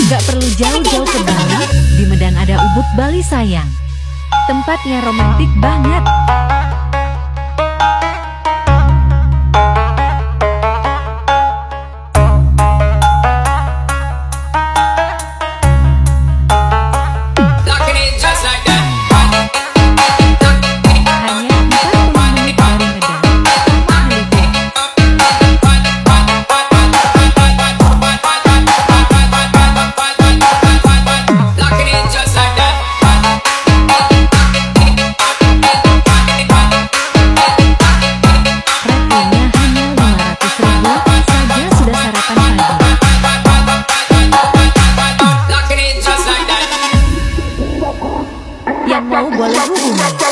Gak perlu jauh-jauh ke Bali, di Medan ada Ubud Bali sayang. Tempatnya romantik banget. Yang mau boleh hubungi.